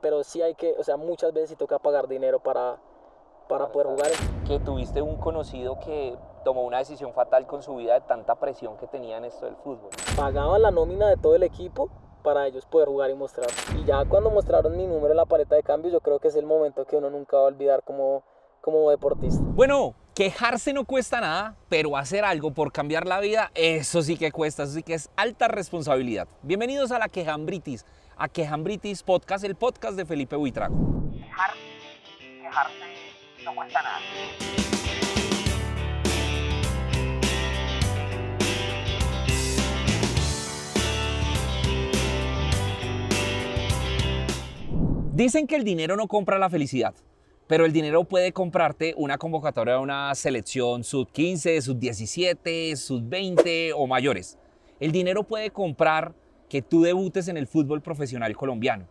pero sí hay que, o sea, muchas veces sí toca pagar dinero para poder jugar. Que tuviste un conocido que tomó una decisión fatal con su vida de tanta presión que tenía en esto del fútbol. Pagaba la nómina de todo el equipo para ellos poder jugar y mostrar. Y ya cuando mostraron mi número en la paleta de cambios, yo creo que es el momento que uno nunca va a olvidar como deportista. Bueno, quejarse no cuesta nada, pero hacer algo por cambiar la vida, eso sí que cuesta, eso sí que es alta responsabilidad. Bienvenidos a La Quejambritis, a Quejambritis Podcast, el podcast de Felipe Buitrago. Quejarse no cuesta nada. Dicen que el dinero no compra la felicidad, pero el dinero puede comprarte una convocatoria a una selección sub-15, sub-17, sub-20 o mayores. El dinero puede comprar que tú debutes en el fútbol profesional colombiano.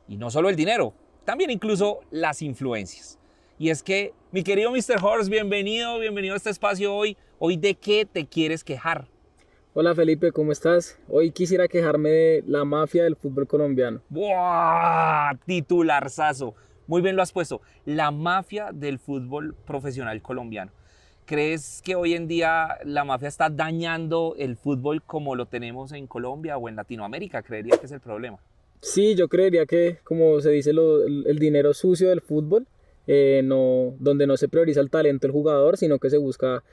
Y no solo el dinero, también incluso las influencias. Y es que, mi querido Mr. Horst, bienvenido a este espacio hoy. Hoy, ¿de qué te quieres quejar? Hola Felipe, ¿cómo estás? Hoy quisiera quejarme de la mafia del fútbol colombiano. ¡Buah! Titularzazo. Muy bien lo has puesto. La mafia del fútbol profesional colombiano. ¿Crees que hoy en día la mafia está dañando el fútbol como lo tenemos en Colombia o en Latinoamérica? Creería que es el problema. Sí, yo creería que, como se dice, el dinero sucio del fútbol, donde no se prioriza el talento del jugador, sino que se busca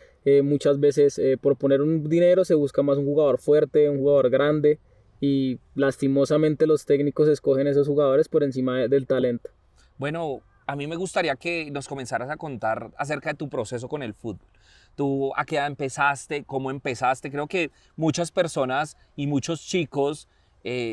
muchas veces, por poner un dinero, se busca más un jugador fuerte, un jugador grande, y lastimosamente los técnicos escogen esos jugadores por encima del talento. Bueno, a mí me gustaría que nos comenzaras a contar acerca de tu proceso con el fútbol. ¿Tú a qué edad empezaste? ¿Cómo empezaste? Creo que muchas personas y muchos chicos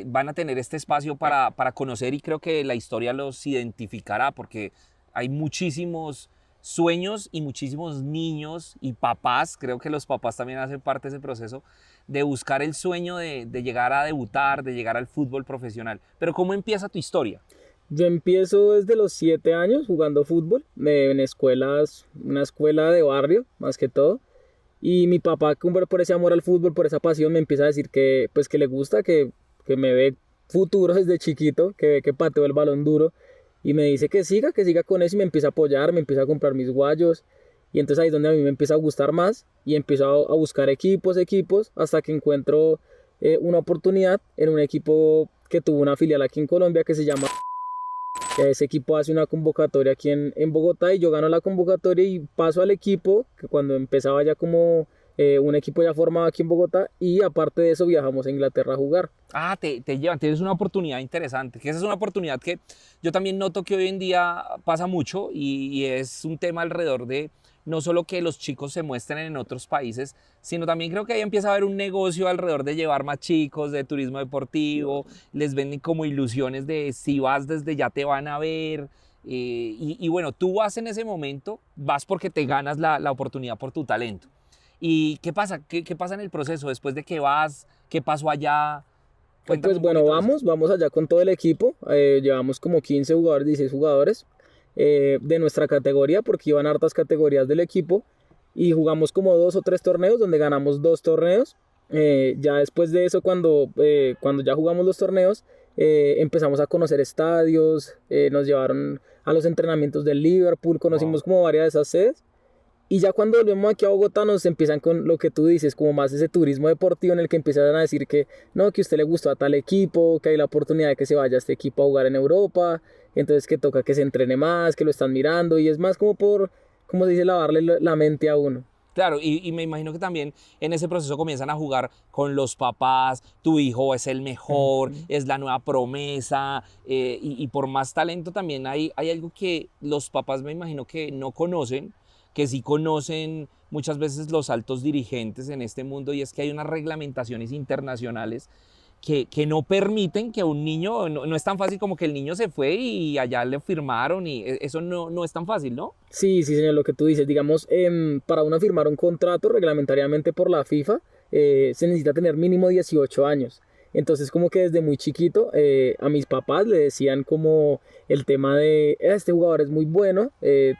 van a tener este espacio para conocer, y creo que la historia los identificará porque hay muchísimos sueños y muchísimos niños y papás, creo que los papás también hacen parte de ese proceso, de buscar el sueño de llegar a debutar, de llegar al fútbol profesional. Pero ¿cómo empieza tu historia? Yo empiezo desde los 7 años jugando fútbol en escuelas, una escuela de barrio más que todo. Y mi papá, por ese amor al fútbol, por esa pasión, me empieza a decir que, pues, que le gusta, que me ve futuro desde chiquito, que ve que pateo el balón duro. Y me dice que siga con eso, y me empieza a apoyar, me empieza a comprar mis guayos. Y entonces ahí es donde a mí me empieza a gustar más y empiezo a buscar equipos, hasta que encuentro una oportunidad en un equipo que tuvo una filial aquí en Colombia que se llama... Ese equipo hace una convocatoria aquí en Bogotá y yo gano la convocatoria y paso al equipo, que cuando empezaba ya como un equipo ya formado aquí en Bogotá, y aparte de eso viajamos a Inglaterra a jugar. Ah, te llevan, tienes una oportunidad interesante, que esa es una oportunidad que yo también noto que hoy en día pasa mucho y es un tema alrededor de no solo que los chicos se muestren en otros países, sino también creo que ahí empieza a haber un negocio alrededor de llevar más chicos, de turismo deportivo, les venden como ilusiones de si vas desde ya te van a ver. Y bueno, tú vas en ese momento, vas porque te ganas la oportunidad por tu talento. ¿Y qué pasa? ¿Qué pasa en el proceso? Después de que vas, ¿qué pasó allá? Cuéntame Pues un bueno, poquito de eso. vamos allá con todo el equipo, llevamos como 15 jugadores, 16 jugadores de nuestra categoría, porque iban hartas categorías del equipo, y jugamos como 2 o 3 torneos donde ganamos 2 torneos. Ya después de eso, cuando ya jugamos los torneos, empezamos a conocer estadios, nos llevaron a los entrenamientos del Liverpool, conocimos como varias de esas sedes. Y ya cuando volvemos aquí a Bogotá nos empiezan con lo que tú dices, como más ese turismo deportivo en el que empiezan a decir que no, que a usted le gustó a tal equipo, que hay la oportunidad de que se vaya a este equipo a jugar en Europa, entonces que toca que se entrene más, que lo están mirando, y es más como como se dice, lavarle la mente a uno. Claro, y me imagino que también en ese proceso comienzan a jugar con los papás, tu hijo es el mejor, es la nueva promesa, y por más talento también hay algo que los papás me imagino que no conocen, que sí conocen muchas veces los altos dirigentes en este mundo, y es que hay unas reglamentaciones internacionales que no permiten que un niño, no es tan fácil como que el niño se fue y allá le firmaron, y eso no es tan fácil, ¿no? Sí, sí, señor, lo que tú dices, digamos, para uno firmar un contrato reglamentariamente por la FIFA, se necesita tener mínimo 18 años. Entonces, como que desde muy chiquito a mis papás le decían como el tema de este jugador es muy bueno,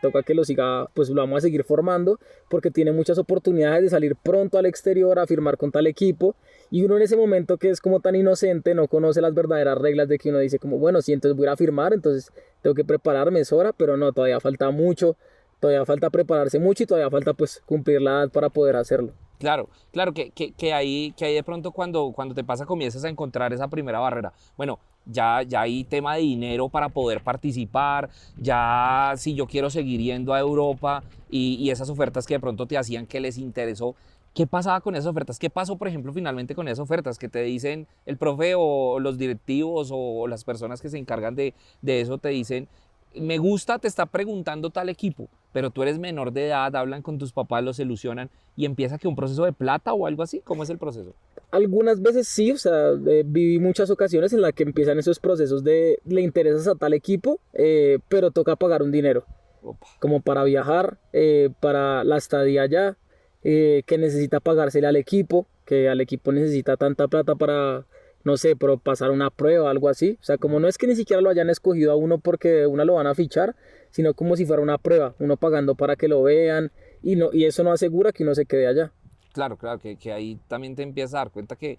toca que lo siga, pues lo vamos a seguir formando porque tiene muchas oportunidades de salir pronto al exterior a firmar con tal equipo. Y uno en ese momento que es como tan inocente, no conoce las verdaderas reglas de que uno dice como, bueno, sí, entonces voy a ir a firmar, entonces tengo que prepararme, es hora, pero no, todavía falta mucho, todavía falta prepararse mucho y todavía falta pues cumplir la edad para poder hacerlo. Claro, claro que ahí de pronto cuando te pasa comienzas a encontrar esa primera barrera. Bueno, ya hay tema de dinero para poder participar, ya si yo quiero seguir yendo a Europa y esas ofertas que de pronto te hacían que les interesó, ¿qué pasaba con esas ofertas? ¿Qué pasó, por ejemplo, finalmente con esas ofertas que te dicen el profe o los directivos o las personas que se encargan de eso te dicen, me gusta, te está preguntando tal equipo, pero tú eres menor de edad, hablan con tus papás, los ilusionan y empieza que un proceso de plata o algo así? ¿Cómo es el proceso? Algunas veces sí, o sea, viví muchas ocasiones en las que empiezan esos procesos de le interesas a tal equipo, pero toca pagar un dinero, Opa. como para viajar, para la estadía allá, que necesita pagársele al equipo, que al equipo necesita tanta plata para, no sé, pero pasar una prueba, algo así. O sea, como no es que ni siquiera lo hayan escogido a uno porque de una lo van a fichar, sino como si fuera una prueba, uno pagando para que lo vean, y eso no asegura que uno se quede allá. Claro, claro, que ahí también te empiezas a dar cuenta que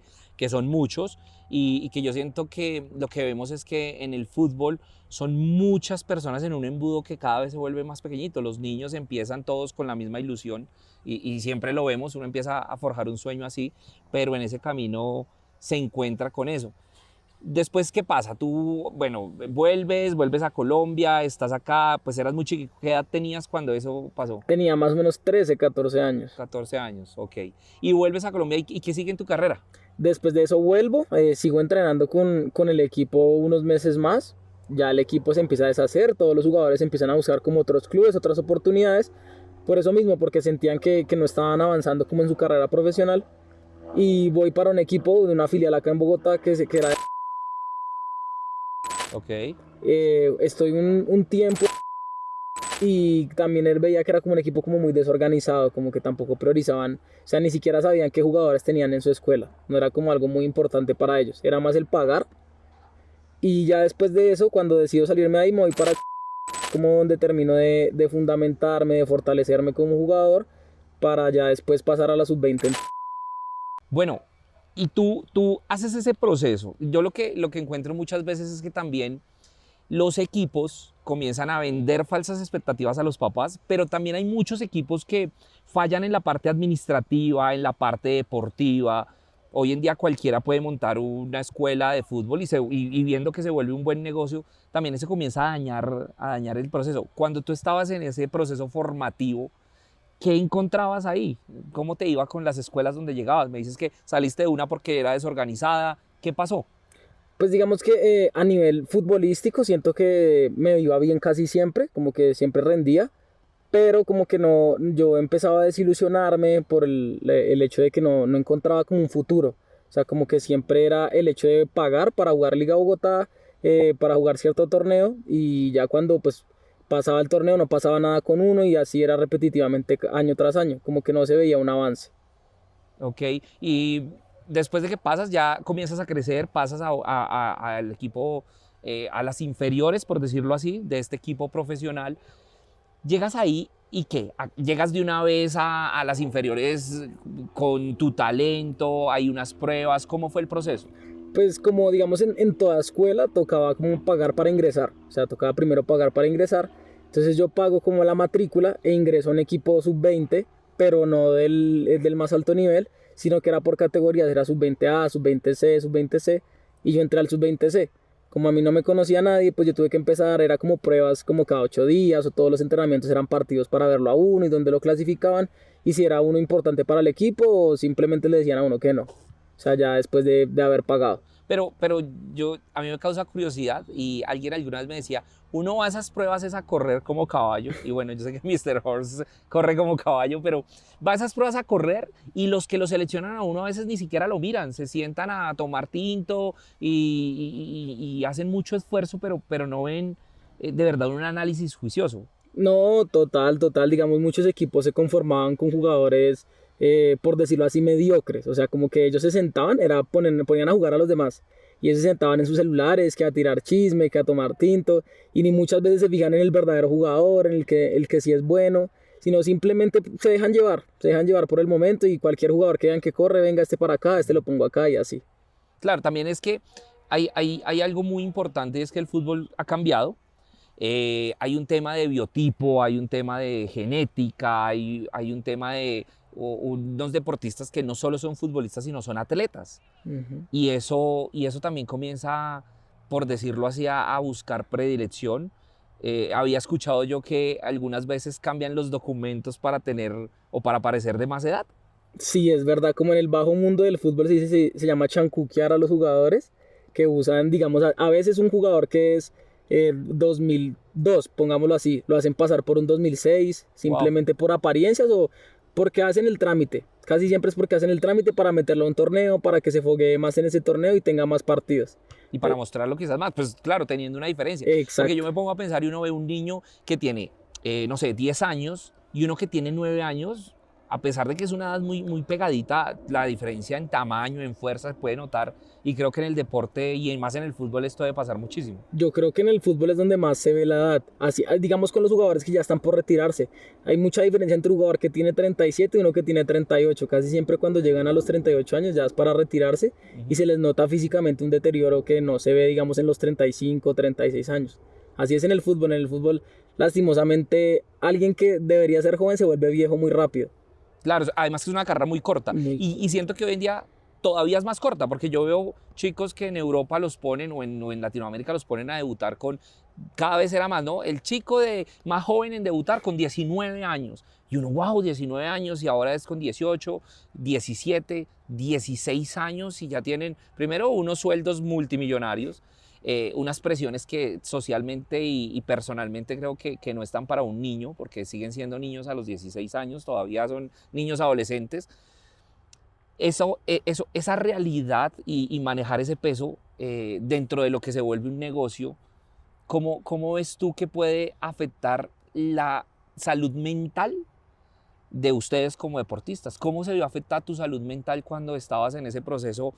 son muchos y que yo siento que lo que vemos es que en el fútbol son muchas personas en un embudo que cada vez se vuelve más pequeñito. Los niños empiezan todos con la misma ilusión y siempre lo vemos, uno empieza a forjar un sueño así, pero en ese camino se encuentra con eso. Después, ¿qué pasa? Tú, bueno, vuelves a Colombia, estás acá, pues eras muy chiquito. ¿Qué edad tenías cuando eso pasó? Tenía más o menos 13, 14 años. 14 años, ok. Y vuelves a Colombia y ¿qué sigue en tu carrera? Después de eso vuelvo, sigo entrenando con el equipo unos meses más. Ya el equipo se empieza a deshacer, todos los jugadores empiezan a buscar como otros clubes, otras oportunidades. Por eso mismo, porque sentían que no estaban avanzando como en su carrera profesional. Y voy para un equipo de una filial acá en Bogotá que era... Ok. Estoy un tiempo y también él veía que era como un equipo como muy desorganizado, como que tampoco priorizaban, o sea, ni siquiera sabían qué jugadores tenían en su escuela, no era como algo muy importante para ellos, era más el pagar. Y ya después de eso, cuando decido salirme de ahí, me voy para como donde termino de fundamentarme, de fortalecerme como jugador, para ya después pasar a la sub-20. Bueno, y tú haces ese proceso. Yo lo que encuentro muchas veces es que también los equipos comienzan a vender falsas expectativas a los papás, pero también hay muchos equipos que fallan en la parte administrativa, en la parte deportiva. Hoy en día cualquiera puede montar una escuela de fútbol y viendo que se vuelve un buen negocio, también se comienza a dañar el proceso. Cuando tú estabas en ese proceso formativo, ¿qué encontrabas ahí? ¿Cómo te iba con las escuelas donde llegabas? Me dices que saliste de una porque era desorganizada. ¿Qué pasó? Pues digamos que a nivel futbolístico siento que me iba bien casi siempre, como que siempre rendía, pero como que no, yo empezaba a desilusionarme por el hecho de que no encontraba como un futuro. O sea, como que siempre era el hecho de pagar para jugar Liga Bogotá, para jugar cierto torneo, y ya cuando pues pasaba el torneo no pasaba nada con uno y así era repetitivamente año tras año, como que no se veía un avance. Ok, y después de que pasas, ya comienzas a crecer, pasas al equipo, a las inferiores, por decirlo así, de este equipo profesional. Llegas ahí y ¿qué? Llegas de una vez a las inferiores con tu talento, hay unas pruebas, ¿cómo fue el proceso? Pues como digamos en toda escuela tocaba como pagar para ingresar, o sea, tocaba primero pagar para ingresar, entonces yo pago como la matrícula e ingreso a un equipo sub-20, pero no del más alto nivel, sino que era por categorías, era sub-20A, sub-20C, sub-20C, y yo entré al sub-20C. Como a mí no me conocía nadie, pues yo tuve que empezar, era como pruebas como cada 8 días, o todos los entrenamientos eran partidos para verlo a uno y donde lo clasificaban, y si era uno importante para el equipo o simplemente le decían a uno que no. O sea, ya después de haber pagado. Pero a mí me causa curiosidad y alguien alguna vez me decía, uno va a esas pruebas es a correr como caballo, y bueno, yo sé que Mr. Horse corre como caballo, pero va a esas pruebas a correr y los que lo seleccionan a uno a veces ni siquiera lo miran, se sientan a tomar tinto y hacen mucho esfuerzo, pero no ven de verdad un análisis juicioso. No, total, total. Digamos, muchos equipos se conformaban con jugadores, por decirlo así, mediocres. O sea, como que ellos se sentaban, ponían a jugar a los demás. Y ellos se sentaban en sus celulares, que a tirar chisme, que a tomar tinto. Y ni muchas veces se fijan en el verdadero jugador, en el que sí es bueno. sino simplemente se dejan llevar por el momento y cualquier jugador que vean que corre, venga este para acá, este lo pongo acá y así. Claro, también es que hay algo muy importante, es que el fútbol ha cambiado. Hay un tema de biotipo, hay un tema de genética, hay un tema de unos deportistas que no solo son futbolistas, sino son atletas. Ujú. Y eso también comienza, por decirlo así, a buscar predilección. Había escuchado yo que algunas veces cambian los documentos para tener o para parecer de más edad. Sí, es verdad, como en el bajo mundo del fútbol se llama chancuquear a los jugadores que usan, digamos, a veces un jugador que es 2002, pongámoslo así, lo hacen pasar por un 2006, Wow. simplemente por apariencias o porque hacen el trámite. Casi siempre es porque hacen el trámite para meterlo a un torneo, para que se foguee más en ese torneo y tenga más partidos. Y para Eh, mostrarlo quizás más, pues claro, teniendo una diferencia. Porque yo exacto. me pongo a pensar y uno ve un niño que tiene, no sé, 10 años y uno que tiene 9 años, a pesar de que es una edad muy, muy pegadita, la diferencia en tamaño, en fuerza se puede notar. Y creo que en el deporte y más en el fútbol esto debe pasar muchísimo. Yo creo que en el fútbol es donde más se ve la edad. Así, digamos con los jugadores que ya están por retirarse. Hay mucha diferencia entre un jugador que tiene 37 y uno que tiene 38. Casi siempre cuando llegan a los 38 años ya es para retirarse y Ujú. se les nota físicamente un deterioro que no se ve, digamos, en los 35, 36 años. Así es en el fútbol. En el fútbol, lastimosamente, alguien que debería ser joven se vuelve viejo muy rápido. Claro, además que es una carrera muy corta Muy, y siento que hoy en día todavía es más corta porque yo veo chicos que en Europa los ponen o en Latinoamérica los ponen a debutar con, cada vez era más, ¿no? El chico más joven en debutar con 19 años y uno, wow, 19 años y ahora es con 18, 17, 16 años y ya tienen primero unos sueldos multimillonarios, unas presiones que socialmente y personalmente creo que no están para un niño, porque siguen siendo niños a los 16 años, todavía son niños adolescentes. Esa realidad y manejar ese peso dentro de lo que se vuelve un negocio, ¿cómo ves tú que puede afectar la salud mental de ustedes como deportistas? ¿Cómo se vio afectada tu salud mental cuando estabas en ese proceso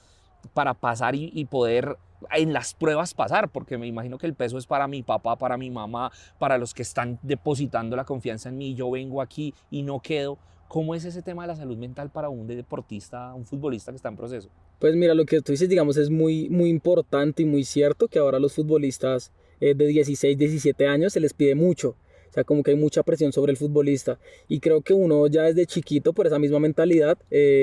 para pasar y poder en las pruebas pasar? Porque me imagino que el peso es para mi papá, para mi mamá, para los que están depositando la confianza en mí. Yo vengo aquí y no quedo. ¿Cómo es ese tema de la salud mental para un deportista, un futbolista que está en proceso? pues mira, lo que tú dices, digamos, es muy, muy importante y muy cierto que ahora los futbolistas de 16, 17 años se les pide mucho. O sea, como que hay mucha presión sobre el futbolista. Y creo que uno ya desde chiquito, por esa misma mentalidad,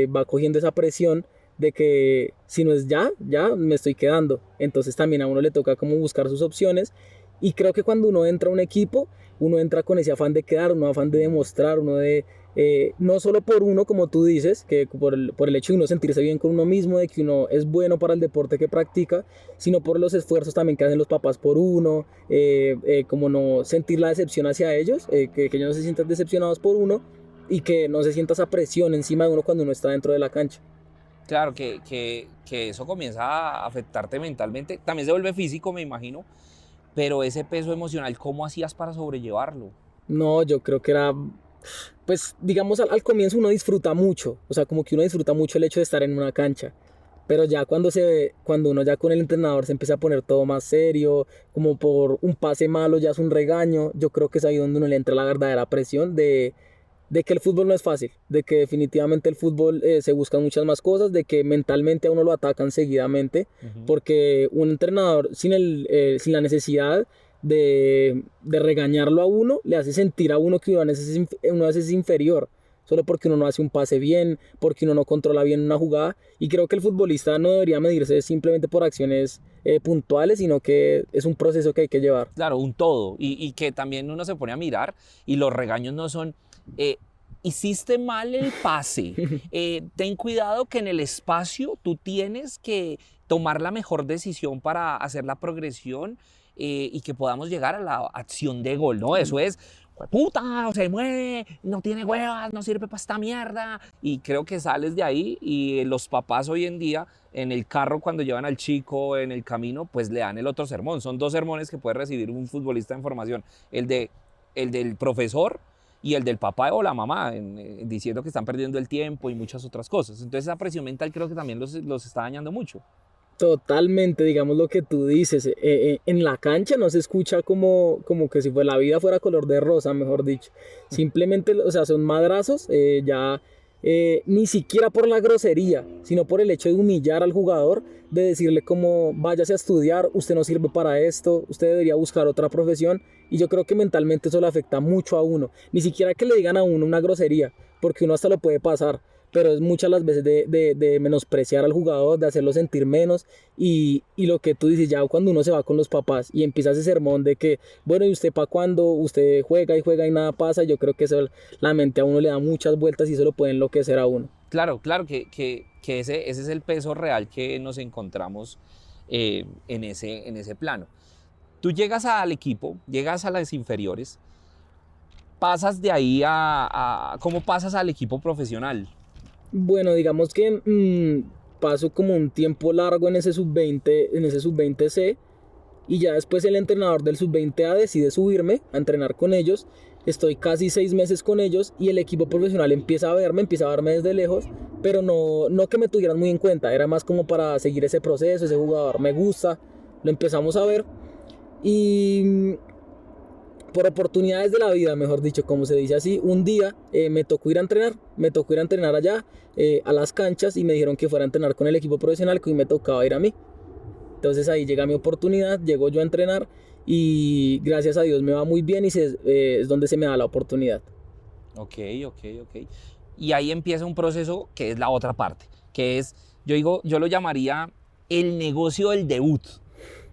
va cogiendo esa presión de que si no es ya, ya me estoy quedando. Entonces también a uno le toca como buscar sus opciones. Y creo que cuando uno entra a un equipo, uno entra con ese afán de quedar, un afán de demostrar, uno de no solo por uno, como tú dices, que por el hecho de uno sentirse bien con uno mismo, de que uno es bueno para el deporte que practica, sino por los esfuerzos también que hacen los papás por uno, como no sentir la decepción hacia ellos, que ellos no se sientan decepcionados por uno y que no se sienta esa presión encima de uno cuando uno está dentro de la cancha. Claro que eso comienza a afectarte mentalmente. También se vuelve físico, me imagino, pero ese peso emocional, ¿cómo hacías para sobrellevarlo? No, yo creo que era, pues digamos al comienzo uno disfruta mucho, o sea, como que uno disfruta mucho el hecho de estar en una cancha. Pero ya cuando uno ya con el entrenador se empieza a poner todo más serio, como por un pase malo ya es un regaño, yo creo que es ahí donde uno le entra la verdadera presión de que el fútbol no es fácil, de que definitivamente el fútbol se buscan muchas más cosas, de que mentalmente a uno lo atacan seguidamente, Ujú. porque un entrenador sin la necesidad de regañarlo a uno, le hace sentir a uno que uno a veces es inferior, solo porque uno no hace un pase bien, porque uno no controla bien una jugada, y creo que el futbolista no debería medirse simplemente por acciones puntuales, sino que es un proceso que hay que llevar. Claro, un todo. Y que también uno se pone a mirar y los regaños no son, eh, hiciste mal el pase, ten cuidado que en el espacio tú tienes que tomar la mejor decisión para hacer la progresión y que podamos llegar a la acción de gol, ¿no? Eso es, puta, se mueve, no tiene huevas, no sirve para esta mierda. Y creo que sales de ahí y los papás hoy en día en el carro cuando llevan al chico en el camino, pues le dan el otro sermón. Son dos sermones que puede recibir un futbolista en formación. El del profesor y el del papá o la mamá, diciendo que están perdiendo el tiempo y muchas otras cosas. Entonces esa presión mental creo que también los está dañando mucho. Totalmente, digamos lo que tú dices, en la cancha no se escucha como que si la vida fuera color de rosa, mejor dicho. Simplemente, o sea, son madrazos, ya ni siquiera por la grosería, sino por el hecho de humillar al jugador, de decirle como váyase a estudiar, usted no sirve para esto, usted debería buscar otra profesión. Y yo creo que mentalmente eso le afecta mucho a uno. Ni siquiera que le digan a uno una grosería, porque uno hasta lo puede pasar, pero es muchas las veces de menospreciar al jugador, de hacerlo sentir menos y lo que tú dices, ya cuando uno se va con los papás y empieza ese sermón de que, bueno, ¿y usted para cuándo? Usted juega y nada pasa, yo creo que eso, la mente a uno le da muchas vueltas y eso lo puede enloquecer a uno. Claro, claro que ese es el peso real que nos encontramos en ese plano. Tú llegas al equipo, llegas a las inferiores, pasas de ahí ¿cómo pasas al equipo profesional? Bueno, digamos que paso como un tiempo largo en ese sub-20 C y ya después el entrenador del sub-20 A decide subirme a entrenar con ellos. Estoy casi 6 meses con ellos y el equipo profesional empieza a verme desde lejos, pero no que me tuvieran muy en cuenta, era más como para seguir ese proceso, ese jugador me gusta, lo empezamos a ver y por oportunidades de la vida, mejor dicho, como se dice así, un día me tocó ir a entrenar allá a las canchas y me dijeron que fuera a entrenar con el equipo profesional, que hoy me tocaba ir a mí. Entonces ahí llega mi oportunidad, llego yo a entrenar y gracias a Dios me va muy bien y es donde se me da la oportunidad. Ok. Y ahí empieza un proceso que es la otra parte, que es, yo lo llamaría el negocio del debut.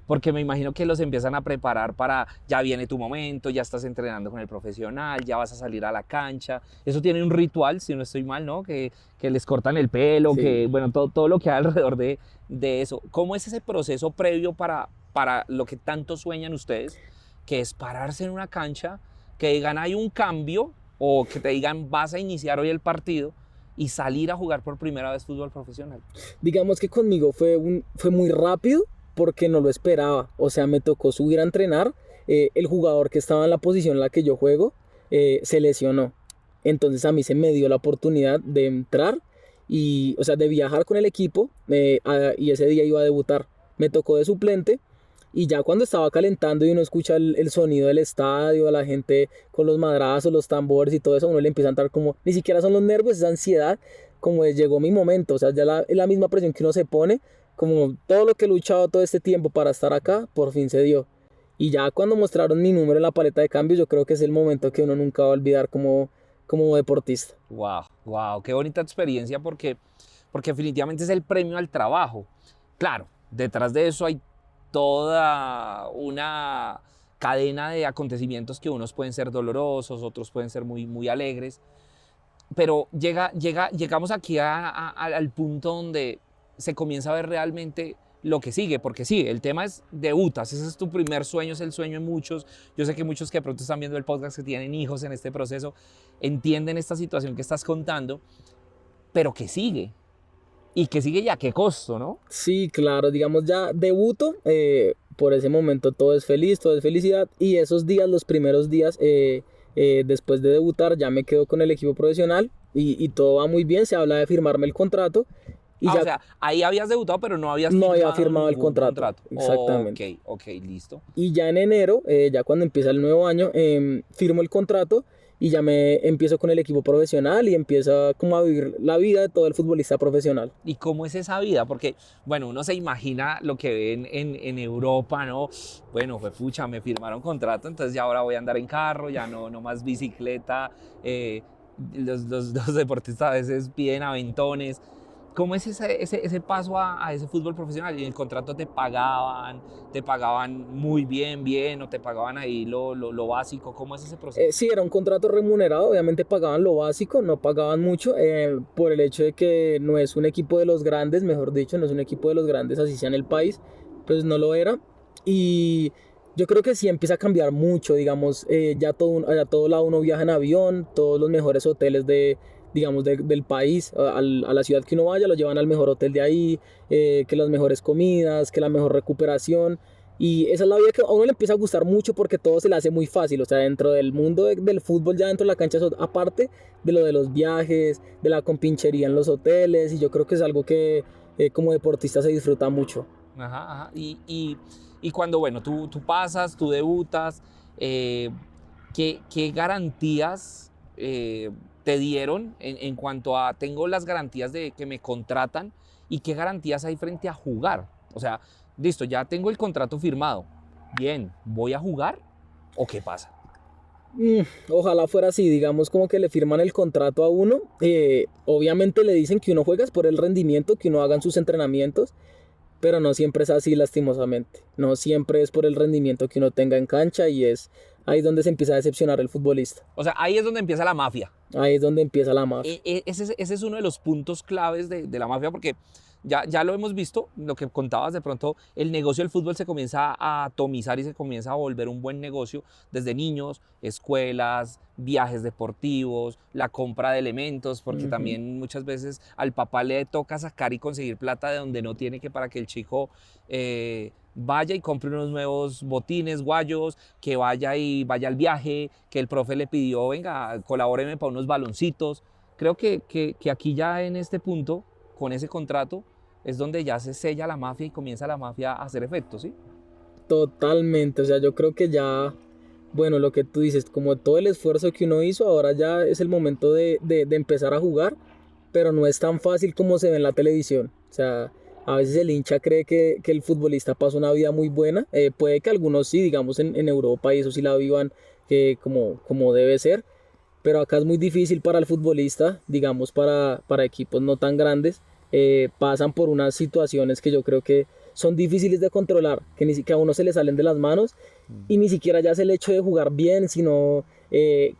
Porque me imagino que los empiezan a preparar para, ya viene tu momento, ya estás entrenando con el profesional, ya vas a salir a la cancha. Eso tiene un ritual, si no estoy mal, ¿no? Que les cortan el pelo, Sí. que, bueno, todo lo que hay alrededor de eso. ¿Cómo es ese proceso previo para lo que tanto sueñan ustedes? Que es pararse en una cancha, que digan hay un cambio, o que te digan vas a iniciar hoy el partido y salir a jugar por primera vez fútbol profesional. Digamos que conmigo fue muy rápido porque no lo esperaba. O sea, me tocó subir a entrenar. El jugador que estaba en la posición en la que yo juego se lesionó. Entonces a mí se me dio la oportunidad de entrar y, o sea, de viajar con el equipo y ese día iba a debutar. Me tocó de suplente y ya cuando estaba calentando y uno escucha el sonido del estadio, la gente con los madrazos, los tambores y todo eso, a uno le empieza a entrar como, ni siquiera son los nervios, esa ansiedad, como de llegó mi momento, o sea, ya la misma presión que uno se pone, como todo lo que he luchado todo este tiempo para estar acá, por fin se dio. Y ya cuando mostraron mi número en la paleta de cambios, yo creo que es el momento que uno nunca va a olvidar como deportista. Wow, qué bonita experiencia porque definitivamente es el premio al trabajo. Claro, detrás de eso hay toda una cadena de acontecimientos que unos pueden ser dolorosos, otros pueden ser muy, muy alegres, pero llegamos aquí al punto donde se comienza a ver realmente lo que sigue, porque sí, el tema es debutas, ese es tu primer sueño, es el sueño de muchos. Yo sé que muchos que de pronto están viendo el podcast que tienen hijos en este proceso entienden esta situación que estás contando, pero ¿qué sigue? Y que sigue y a qué costo, ¿no? Sí, claro, digamos ya debuto, por ese momento todo es feliz, todo es felicidad y esos días, los primeros días después de debutar ya me quedo con el equipo profesional y todo va muy bien, se habla de firmarme el contrato y ya O sea, ahí habías debutado, pero no habías no había firmado firmado el ningún contrato, exactamente. Ok, listo. Y ya en enero, ya cuando empieza el nuevo año, firmo el contrato y ya me empiezo con el equipo profesional y empieza como a vivir la vida de todo el futbolista profesional. ¿Y cómo es esa vida? Porque, bueno, uno se imagina lo que ven en Europa, ¿no? Bueno, fue pucha, me firmaron contrato, entonces ya ahora voy a andar en carro, ya no más bicicleta. Los deportistas a veces piden aventones. ¿Cómo es ese paso a ese fútbol profesional? ¿Y en el contrato te pagaban muy bien, o te pagaban ahí lo básico? ¿Cómo es ese proceso? Sí, era un contrato remunerado, obviamente pagaban lo básico, no pagaban mucho, por el hecho de que no es un equipo de los grandes, mejor dicho, no es un equipo de los grandes, así sea en el país, pues no lo era. Y yo creo que sí empieza a cambiar mucho, digamos, ya todo lado uno viaja en avión, todos los mejores hoteles digamos, del país, a la ciudad que uno vaya, lo llevan al mejor hotel de ahí, que las mejores comidas, que la mejor recuperación. Y esa es la vida que a uno le empieza a gustar mucho porque todo se le hace muy fácil. O sea, dentro del mundo del fútbol, ya dentro de la cancha, aparte de lo de los viajes, de la compinchería en los hoteles. Y yo creo que es algo que como deportista se disfruta mucho. Ajá, ajá. Y cuando, bueno, tú pasas, tú debutas, ¿qué garantías te dieron en cuanto a, tengo las garantías de que me contratan y qué garantías hay frente a jugar? O sea, listo, ya tengo el contrato firmado. Bien, ¿voy a jugar o qué pasa? Mm, Ojalá fuera así, digamos como que le firman el contrato a uno, obviamente le dicen que uno juega es por el rendimiento, que uno haga en sus entrenamientos, pero no siempre es así lastimosamente, no siempre es por el rendimiento que uno tenga en cancha y es ahí donde se empieza a decepcionar el futbolista, O sea, ahí es donde empieza la mafia. ahí es donde empieza la mafia. Ese es uno de los puntos claves de la mafia, porque ya lo hemos visto, lo que contabas, de pronto el negocio del fútbol se comienza a atomizar y se comienza a volver un buen negocio desde niños, escuelas, viajes deportivos, la compra de elementos, porque Ujú. también muchas veces al papá le toca sacar y conseguir plata de donde no tiene, que para que el chico vaya y compre unos nuevos botines, guayos, que vaya al viaje, que el profe le pidió, venga, colabóreme para unos baloncitos. Creo que aquí ya en este punto, con ese contrato, es donde ya se sella la mafia y comienza la mafia a hacer efecto, ¿sí? Totalmente, o sea, yo creo que ya, bueno, lo que tú dices, como todo el esfuerzo que uno hizo, ahora ya es el momento de empezar a jugar, pero no es tan fácil como se ve en la televisión. O sea, a veces el hincha cree que el futbolista pasa una vida muy buena, puede que algunos sí, digamos en Europa y eso sí la vivan como debe ser, pero acá es muy difícil para el futbolista, digamos para equipos no tan grandes, pasan por unas situaciones que yo creo que son difíciles de controlar, que ni siquiera a uno se le salen de las manos y ni siquiera ya es el hecho de jugar bien, sino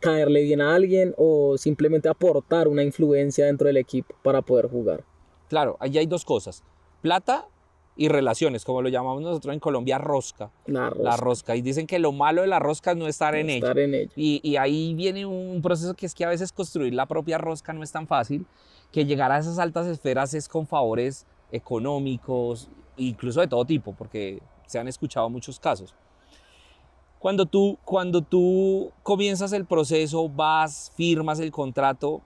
caerle bien a alguien o simplemente aportar una influencia dentro del equipo para poder jugar. Claro, allí hay dos cosas, plata y relaciones, como lo llamamos nosotros en Colombia, rosca. La La rosca, rosca. Y dicen que lo malo de la rosca es no estar en ella. estar en ello. Y ahí viene un proceso que es que a veces construir la propia rosca no es tan fácil, que llegar a esas altas esferas es con favores económicos, incluso de todo tipo, porque se han escuchado muchos casos. Cuando tú comienzas el proceso, vas, firmas el contrato,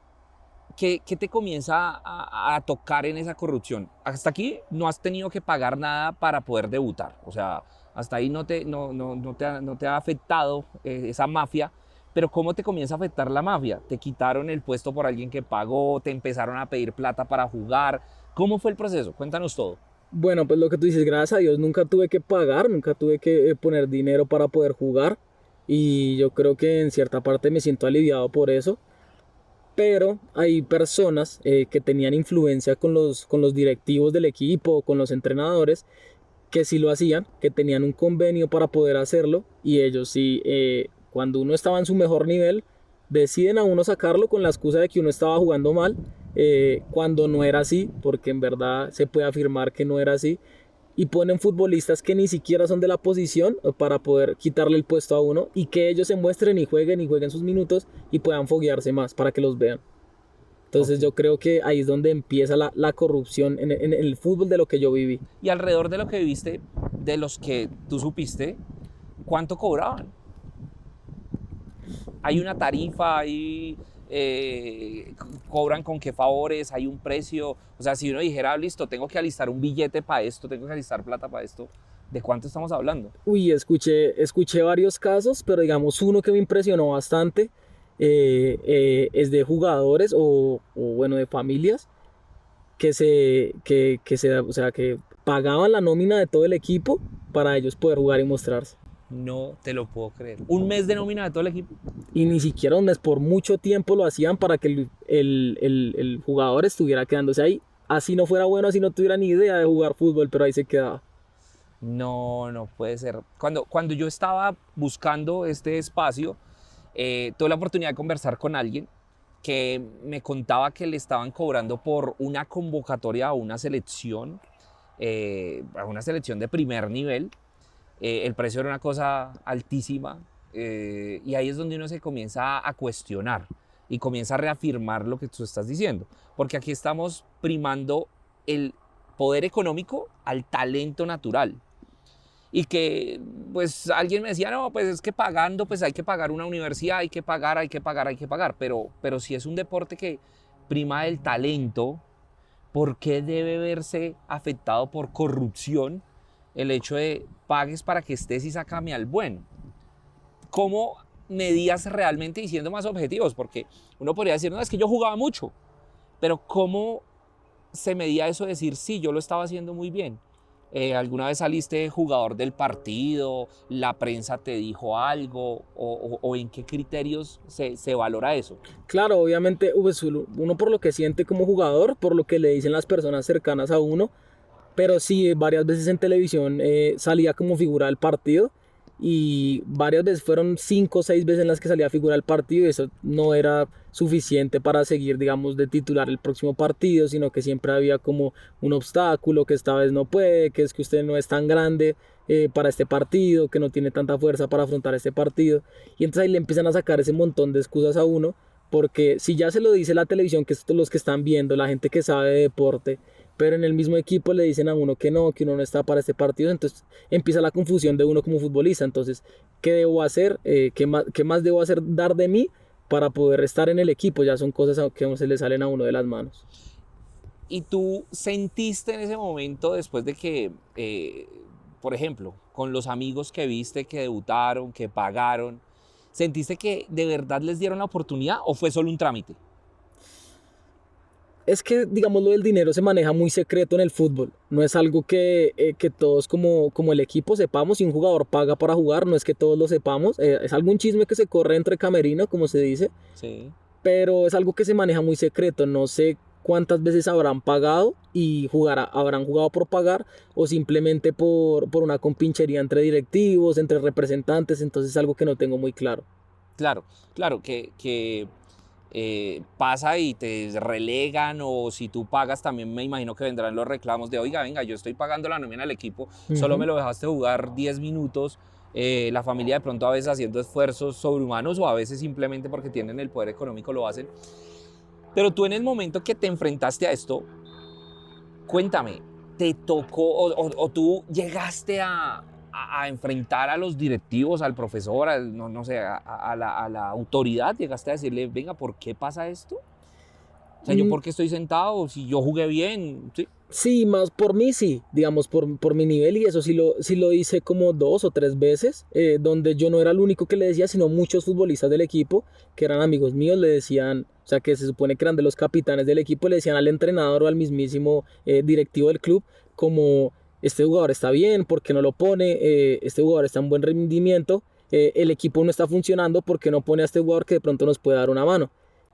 ¿qué te comienza a tocar en esa corrupción? Hasta aquí no has tenido que pagar nada para poder debutar. O sea, hasta ahí no te ha afectado esa mafia. Pero ¿cómo te comienza a afectar la mafia? ¿Te quitaron el puesto por alguien que pagó? ¿Te empezaron a pedir plata para jugar? ¿Cómo fue el proceso? Cuéntanos todo. Bueno, pues lo que tú dices, gracias a Dios nunca tuve que pagar, nunca tuve que poner dinero para poder jugar y yo creo que en cierta parte me siento aliviado por eso. Pero hay personas que tenían influencia con los directivos del equipo, con los entrenadores, que sí lo hacían, que tenían un convenio para poder hacerlo y ellos sí, cuando uno estaba en su mejor nivel, deciden a uno sacarlo con la excusa de que uno estaba jugando mal, cuando no era así, porque en verdad se puede afirmar que no era así, y ponen futbolistas que ni siquiera son de la posición para poder quitarle el puesto a uno y que ellos se muestren y jueguen sus minutos y puedan foguearse más para que los vean. Ok. Entonces yo creo que ahí es donde empieza la corrupción en el fútbol de lo que yo viví. Y alrededor de lo que viviste, de los que tú supiste, ¿cuánto cobraban? Hay una tarifa, cobran con qué favores, hay un precio. O sea, si uno dijera, listo, tengo que alistar un billete para esto, tengo que alistar plata para esto, ¿de cuánto estamos hablando? Uy, escuché varios casos, pero digamos uno que me impresionó bastante es de jugadores bueno, de familias o sea, que pagaban la nómina de todo el equipo para ellos poder jugar y mostrarse. No te lo puedo creer. Un mes de nómina de todo el equipo. Y ni siquiera un mes, por mucho tiempo lo hacían para que el jugador estuviera quedándose ahí. Así no fuera bueno, así no tuviera ni idea de jugar fútbol, pero ahí se quedaba. No, no puede ser. Cuando yo estaba buscando este espacio, tuve la oportunidad de conversar con alguien que me contaba que le estaban cobrando por una convocatoria a una selección de primer nivel. El precio era una cosa altísima, y ahí es donde uno se comienza a cuestionar y comienza a reafirmar lo que tú estás diciendo, porque aquí estamos primando el poder económico al talento natural. Y que pues alguien me decía, no, pues es que pagando, pues hay que pagar una universidad, hay que pagar, pero si es un deporte que prima el talento, ¿por qué debe verse afectado por corrupción el hecho de pagues para que estés y sácame al bueno. ¿Cómo medías realmente y siendo más objetivos? Porque uno podría decir, no, es que yo jugaba mucho, pero ¿cómo se medía eso de decir, sí, yo lo estaba haciendo muy bien? ¿Alguna vez saliste jugador del partido? ¿La prensa te dijo algo? ¿O en qué criterios se valora eso? Claro, obviamente pues, uno por lo que siente como jugador, por lo que le dicen las personas cercanas a uno, pero sí, varias veces en televisión salía como figura del partido y varias veces fueron 5 o 6 veces en las que salía figura del partido y eso no era suficiente para seguir, digamos, de titular el próximo partido, sino que siempre había como un obstáculo, que esta vez no puede, que es que usted no es tan grande para este partido, que no tiene tanta fuerza para afrontar este partido. Y entonces ahí le empiezan a sacar ese montón de excusas a uno, porque si ya se lo dice la televisión, que es los que están viendo, la gente que sabe de deporte, pero en el mismo equipo le dicen a uno que uno no está para este partido, entonces empieza la confusión de uno como futbolista. Entonces, ¿qué debo hacer? ¿Qué más debo hacer, dar de mí para poder estar en el equipo? Ya son cosas que no se le salen a uno de las manos. ¿Y tú sentiste en ese momento, después de que, por ejemplo, con los amigos que viste, que debutaron, que pagaron, sentiste que de verdad les dieron la oportunidad o fue solo un trámite? Es que, digamos, lo del dinero se maneja muy secreto en el fútbol. No es algo que todos como el equipo sepamos. Si un jugador paga para jugar, no es que todos lo sepamos. Es algún chisme que se corre entre camerino, como se dice. Sí. Pero es algo que se maneja muy secreto. No sé cuántas veces habrán pagado y habrán jugado por pagar o simplemente por una compinchería entre directivos, entre representantes. Entonces es algo que no tengo muy claro. Claro, claro, que pasa y te relegan, o si tú pagas también me imagino que vendrán los reclamos de, oiga, venga, yo estoy pagando la nómina al equipo, solo me Ujú. lo dejaste jugar 10 minutos, la familia de pronto a veces haciendo esfuerzos sobrehumanos o a veces simplemente porque tienen el poder económico lo hacen. Pero tú en el momento que te enfrentaste a esto, cuéntame, ¿te tocó o tú llegaste a enfrentar a los directivos, al profesor, no sé, a la autoridad? ¿Llegaste a decirle, venga, ¿por qué pasa esto? O sea, ¿yo Mm, por qué estoy sentado? Si yo jugué bien, ¿sí? Sí, más por mí sí, digamos, por mi nivel y eso sí lo hice como 2 o 3 veces, donde yo no era el único que le decía, sino muchos futbolistas del equipo, que eran amigos míos, le decían, o sea, que se supone que eran de los capitanes del equipo, le decían al entrenador o al mismísimo directivo del club, como, este jugador está bien, ¿por qué no lo pone? Este jugador está en buen rendimiento, el equipo no está funcionando, ¿por qué no pone a este jugador que de pronto nos puede dar una mano?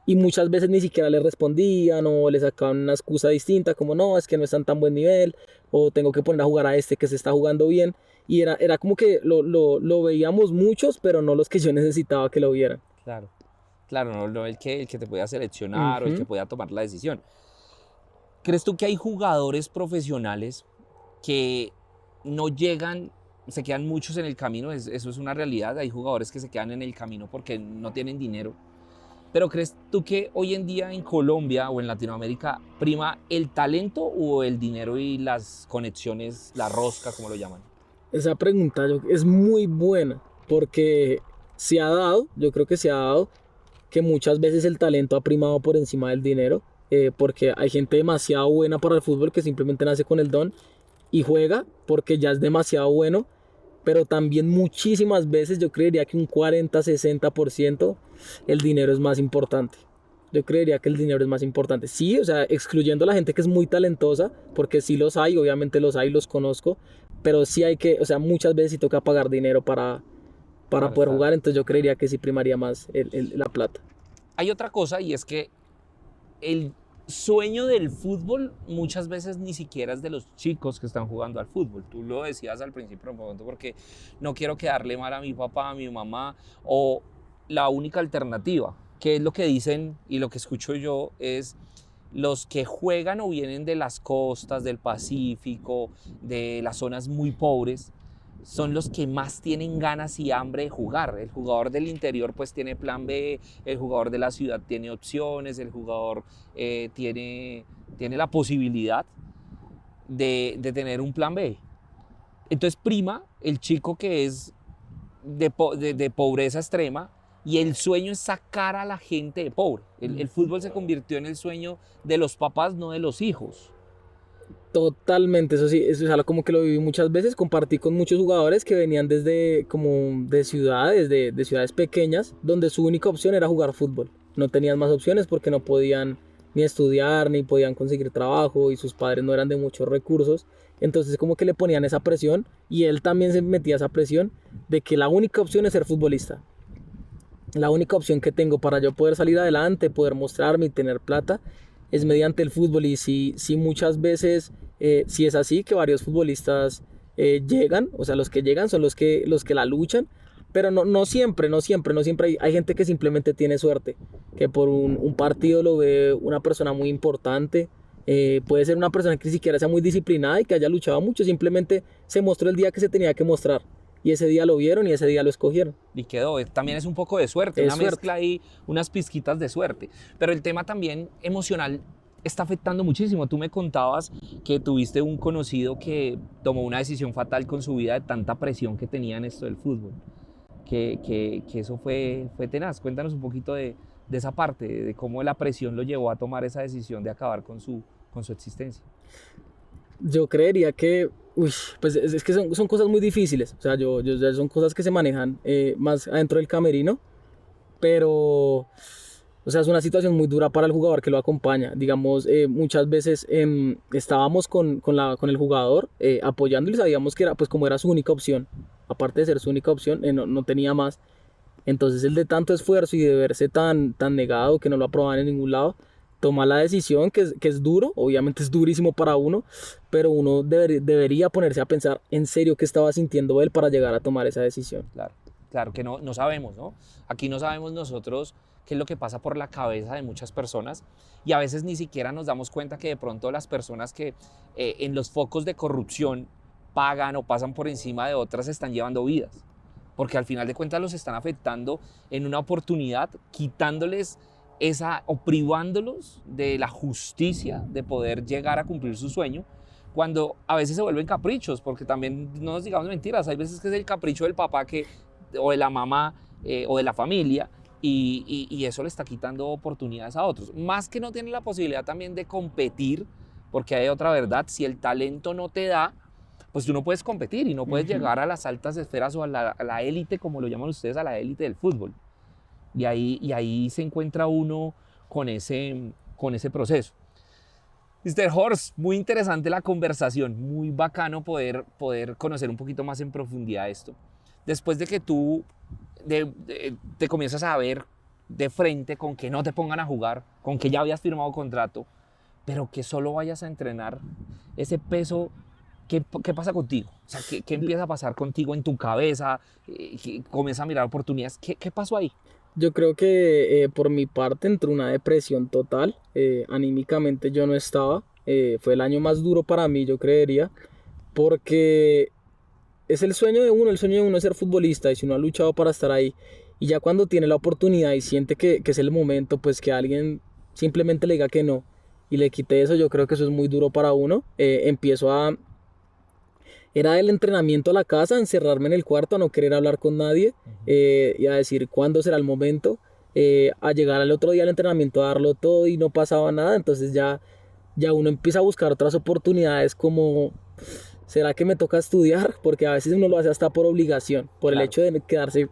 Y muchas veces ni siquiera le respondían o le sacaban una excusa distinta, como no, es que no está en tan buen nivel, o tengo que poner a jugar a este que se está jugando bien. Y era como que lo veíamos muchos, pero no los que yo necesitaba que lo vieran. Claro. Claro, no el que te podía seleccionar o el que Ujú. podía tomar la decisión. ¿Crees tú que hay jugadores profesionales que no llegan, se quedan muchos en el camino? Eso es una realidad. Hay jugadores que se quedan en el camino porque no tienen dinero. Pero ¿crees tú que hoy en día en Colombia o en Latinoamérica prima el talento o el dinero y las conexiones, la rosca, como lo llaman? Esa pregunta es muy buena, porque se ha dado, yo creo que se ha dado, que muchas veces el talento ha primado por encima del dinero, porque hay gente demasiado buena para el fútbol que simplemente nace con el don y juega porque ya es demasiado bueno, pero también muchísimas veces yo creería que un 40-60% el dinero es más importante. Yo creería que el dinero es más importante. Sí, o sea, excluyendo a la gente que es muy talentosa, porque sí los hay, obviamente los hay, los conozco, pero sí hay que, o sea, muchas veces sí toca pagar dinero para Para poder estar. jugar, entonces yo creería que sí primaría más la plata. Hay otra cosa, y es que el sueño del fútbol muchas veces ni siquiera es de los chicos que están jugando al fútbol. Tú lo decías al principio, porque no quiero quedarle mal a mi papá, a mi mamá, o la única alternativa, que es lo que dicen y lo que escucho yo, es los que juegan o vienen de las costas, del Pacífico, de las zonas muy pobres, son los que más tienen ganas y hambre de jugar. El jugador del interior pues tiene plan B, el jugador de la ciudad tiene opciones, el jugador tiene la posibilidad de tener un plan B. Entonces prima el chico que es de pobreza extrema, y el sueño es sacar a la gente de pobre. El fútbol se convirtió en el sueño de los papás, no de los hijos. Totalmente, eso sí, eso es algo como que lo viví muchas veces, compartí con muchos jugadores que venían desde como de ciudades, de ciudades pequeñas, donde su única opción era jugar fútbol. No tenían más opciones porque no podían ni estudiar, ni podían conseguir trabajo y sus padres no eran de muchos recursos. Entonces como que le ponían esa presión y él también se metía esa presión de que la única opción es ser futbolista. La única opción que tengo para yo poder salir adelante, poder mostrarme y tener plata es mediante el fútbol. Y si muchas veces, si es así, que varios futbolistas llegan, o sea, los que llegan son los que la luchan, pero no siempre, no siempre hay gente que simplemente tiene suerte, que por un partido lo ve una persona muy importante. Puede ser una persona que ni siquiera sea muy disciplinada y que haya luchado mucho, simplemente se mostró el día que se tenía que mostrar y ese día lo vieron y ese día lo escogieron. Y quedó. También es un poco de suerte, Es una suerte. mezcla ahí, unas pizquitas de suerte. Pero el tema también emocional está afectando muchísimo. Tú me contabas que tuviste un conocido que tomó una decisión fatal con su vida de tanta presión que tenía en esto del fútbol. Que eso fue tenaz. Cuéntanos un poquito de esa parte, de cómo la presión lo llevó a tomar esa decisión de acabar con su existencia. Yo creería que, uy, pues es que son cosas muy difíciles. O sea, ya son cosas que se manejan más adentro del camerino, pero, o sea, es una situación muy dura para el jugador que lo acompaña. Digamos, muchas veces estábamos con el jugador apoyándole y sabíamos que era, pues como era su única opción, aparte de ser su única opción, no tenía más. Entonces, el de tanto esfuerzo y de verse tan negado que no lo aprobaban en ningún lado, toma la decisión que es duro, obviamente es durísimo para uno, pero uno debería ponerse a pensar en serio qué estaba sintiendo él para llegar a tomar esa decisión. Claro, claro que no sabemos, ¿no? Aquí no sabemos nosotros qué es lo que pasa por la cabeza de muchas personas y a veces ni siquiera nos damos cuenta que de pronto las personas que en los focos de corrupción pagan o pasan por encima de otras están llevando vidas, porque al final de cuentas los están afectando en una oportunidad, quitándoles esa o privándolos de la justicia de poder llegar a cumplir su sueño, cuando a veces se vuelven caprichos, porque también no nos digamos mentiras, hay veces que es el capricho del papá o de la mamá o de la familia y eso le está quitando oportunidades a otros. Más que no tiene la posibilidad también de competir, porque hay otra verdad, si el talento no te da, pues tú no puedes competir y no puedes llegar a las altas esferas o a la élite, como lo llaman ustedes, a la élite del fútbol. Y ahí se encuentra uno con ese proceso. Mr. Horst, muy interesante la conversación, muy bacano poder conocer un poquito más en profundidad esto. Después de que tú te comienzas a ver de frente con que no te pongan a jugar, con que ya habías firmado contrato, pero que solo vayas a entrenar, ese peso, ¿qué pasa contigo? O sea, ¿qué empieza a pasar contigo en tu cabeza? Comienzas a mirar oportunidades. ¿Qué pasó ahí? Yo creo que por mi parte entró una depresión total, anímicamente yo no estaba, fue el año más duro para mí, yo creería, porque es el sueño de uno es ser futbolista y si uno ha luchado para estar ahí y ya cuando tiene la oportunidad y siente que es el momento, pues que alguien simplemente le diga que no y le quite eso, yo creo que eso es muy duro para uno. Era el entrenamiento a la casa, encerrarme en el cuarto, a no querer hablar con nadie y a decir cuándo será el momento, a llegar al otro día al entrenamiento a darlo todo y no pasaba nada, entonces ya uno empieza a buscar otras oportunidades como, ¿será que me toca estudiar? Porque a veces uno lo hace hasta por obligación, por el Claro. hecho de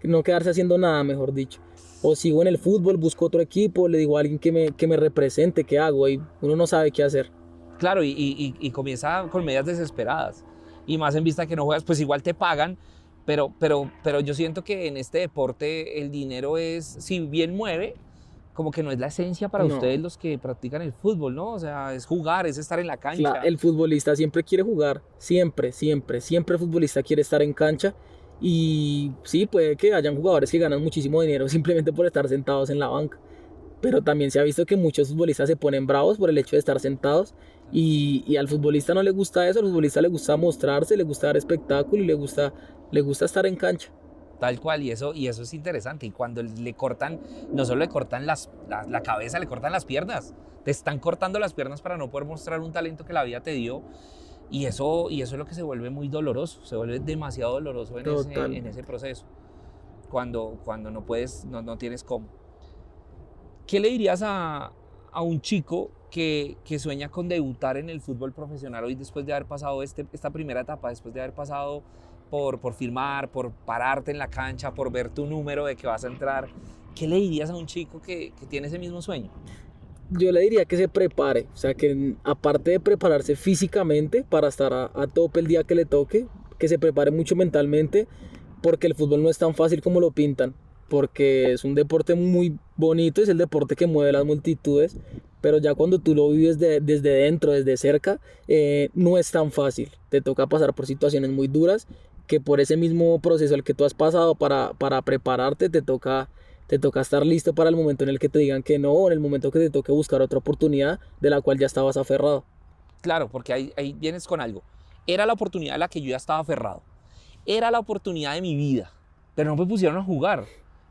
no quedarse haciendo nada, mejor dicho. O sigo en el fútbol, busco otro equipo, le digo a alguien que me represente, ¿qué hago? Y uno no sabe qué hacer. Claro, y comienza con medidas desesperadas. Y más en vista que no juegas, pues igual te pagan, pero yo siento que en este deporte el dinero es, si bien mueve, como que no es la esencia para No. ustedes los que practican el fútbol, ¿no? O sea, es jugar, es estar en la cancha. El futbolista siempre quiere jugar, siempre el futbolista quiere estar en cancha y sí, puede que hayan jugadores que ganan muchísimo dinero simplemente por estar sentados en la banca, pero también se ha visto que muchos futbolistas se ponen bravos por el hecho de estar sentados y al futbolista no le gusta eso, al futbolista le gusta mostrarse, le gusta dar espectáculo y le gusta estar en cancha. Tal cual, y eso es interesante. Y cuando le cortan, no solo le cortan la cabeza, le cortan las piernas. Te están cortando las piernas para no poder mostrar un talento que la vida te dio. Y eso es lo que se vuelve muy doloroso, se vuelve demasiado doloroso en Totalmente. ese proceso. Cuando no puedes, no tienes cómo. ¿Qué le dirías a un chico que sueña con debutar en el fútbol profesional hoy después de haber pasado esta primera etapa, después de haber pasado por firmar, por pararte en la cancha, por ver tu número de que vas a entrar? ¿Qué le dirías a un chico que tiene ese mismo sueño? Yo le diría que se prepare, o sea, que aparte de prepararse físicamente para estar a tope el día que le toque, que se prepare mucho mentalmente, porque el fútbol no es tan fácil como lo pintan, porque es un deporte muy bonito, es el deporte que mueve las multitudes, pero ya cuando tú lo vives desde dentro, desde cerca, no es tan fácil. Te toca pasar por situaciones muy duras, que por ese mismo proceso al que tú has pasado para prepararte, te toca estar listo para el momento en el que te digan que no, o en el momento que te toque buscar otra oportunidad de la cual ya estabas aferrado. Claro, porque ahí vienes con algo. Era la oportunidad a la que yo ya estaba aferrado. Era la oportunidad de mi vida, pero no me pusieron a jugar.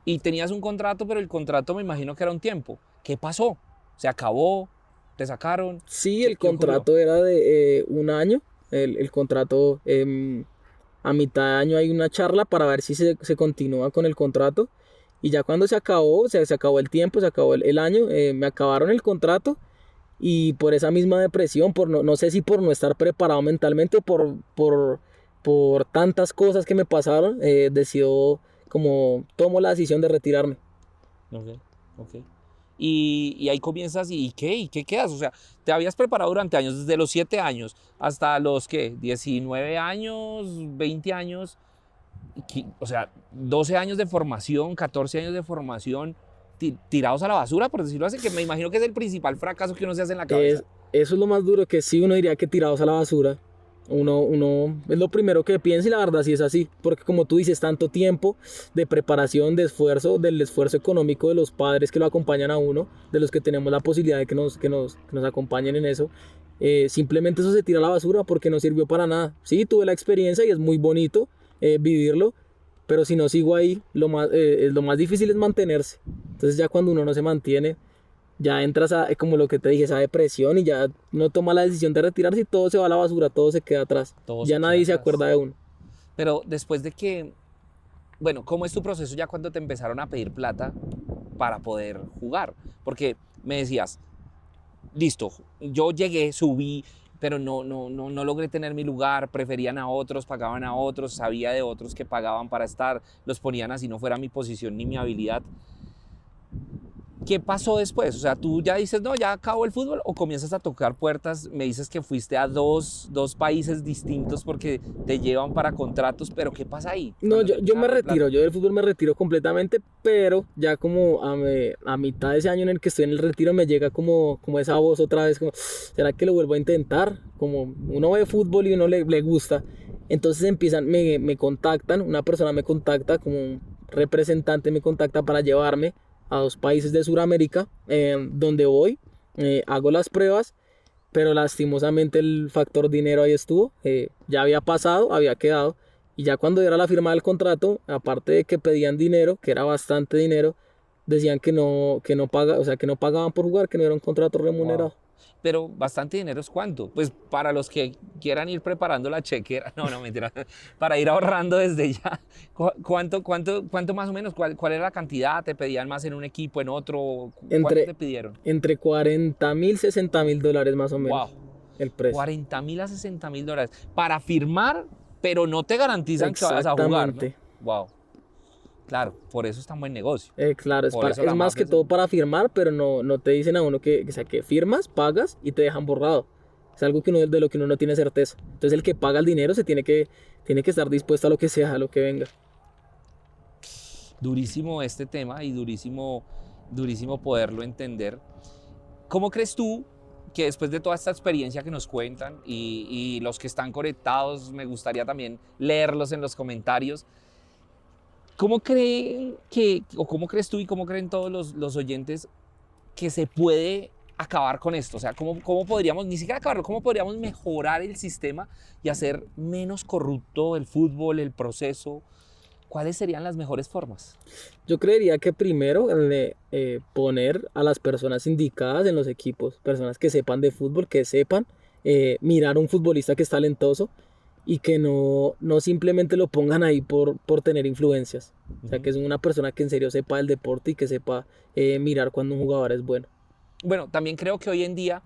Y tenías un contrato, pero el contrato me imagino que era un tiempo. ¿Qué pasó? ¿Se acabó? ¿Te sacaron? Sí, ¿Qué, el qué ocurrió? contrato era de un año. El contrato, a mitad de año hay una charla para ver si se continúa con el contrato. Y ya cuando se acabó, o sea, se acabó el tiempo, se acabó el año, me acabaron el contrato. Y por esa misma depresión, no sé si por no estar preparado mentalmente o por tantas cosas que me pasaron, decido como tomo la decisión de retirarme. Ok, ok. Y ahí comienzas, ¿y qué? ¿Y qué quedas? O sea, te habías preparado durante años, desde los 7 años hasta los, ¿qué? 19 años, 20 años, o sea, 12 años de formación, 14 años de formación, tirados a la basura, por decirlo así, que me imagino que es el principal fracaso que uno se hace en la cabeza. Eso es lo más duro, que sí uno diría que tirados a la basura. Uno es lo primero que piensa y la verdad sí es así, porque como tú dices, tanto tiempo de preparación, de esfuerzo, del esfuerzo económico de los padres que lo acompañan a uno, de los que tenemos la posibilidad de que nos acompañen en eso, simplemente eso se tira a la basura porque no sirvió para nada. Sí, tuve la experiencia y es muy bonito vivirlo, pero si no sigo ahí, lo más difícil es mantenerse. Entonces ya cuando uno no se mantiene, ya entras a, como lo que te dije, esa depresión y ya no toma la decisión de retirarse y todo se va a la basura, todo se queda atrás. Todo Ya se queda nadie se atrás. acuerda de uno. Pero después de que, bueno, ¿cómo es tu proceso ya cuando te empezaron a pedir plata para poder jugar? Porque me decías, listo, yo llegué, subí, pero no logré tener mi lugar, preferían a otros, pagaban a otros, sabía de otros que pagaban para estar, los ponían así no fuera mi posición ni mi habilidad. ¿Qué pasó después? O sea, tú ya dices, no, ya acabó el fútbol, o comienzas a tocar puertas, me dices que fuiste a dos países distintos porque te llevan para contratos, pero ¿qué pasa ahí No, cuando yo, te yo empiezan me a pedir retiro, plata? yo del fútbol me retiro completamente, pero ya como a mitad de ese año en el que estoy en el retiro me llega como esa voz otra vez, como, ¿será que lo vuelvo a intentar? Como uno ve fútbol y uno le gusta, entonces me contactan, una persona me contacta, como un representante me contacta para llevarme a 2 países de Sudamérica, donde voy, hago las pruebas, pero lastimosamente el factor dinero ahí estuvo, ya había pasado, había quedado, y ya cuando era la firma del contrato, aparte de que pedían dinero, que era bastante dinero, decían o sea, que no pagaban por jugar, que no era un contrato Wow. remunerado. Pero bastante dinero es cuánto. Pues para los que quieran ir preparando la chequera, no, mentira, para ir ahorrando desde ya. ¿Cuánto más o menos? ¿Cuál era la cantidad? ¿Te pedían más en un equipo, en otro? ¿Cuánto Entre, te pidieron? entre 40.000, $60.000 más o Wow, menos, el precio. 40.000 a 60.000 dólares para firmar, pero no te garantizan que vayas a jugar, ¿no? Exactamente. Wow, claro, por eso es tan buen negocio. Claro, Por eso es la más mafia que es... todo para firmar, pero no te dicen a uno o sea, que firmas, pagas y te dejan borrado. Es algo de lo que uno no tiene certeza. Entonces el que paga el dinero tiene que estar dispuesto a lo que sea, a lo que venga. Durísimo este tema y durísimo poderlo entender. ¿Cómo crees tú que después de toda esta experiencia que nos cuentan y los que están conectados, me gustaría también leerlos en los comentarios, ¿cómo creen o cómo crees tú y cómo creen todos los oyentes que se puede acabar con esto? O sea, ¿cómo podríamos, ni siquiera acabarlo, cómo podríamos mejorar el sistema y hacer menos corrupto el fútbol, el proceso? ¿Cuáles serían las mejores formas? Yo creería que primero poner a las personas indicadas en los equipos, personas que sepan de fútbol, que sepan mirar a un futbolista que es talentoso y que no simplemente lo pongan ahí por tener influencias. O sea, que es una persona que en serio sepa del deporte y que sepa mirar cuando un jugador es bueno. Bueno, también creo que hoy en día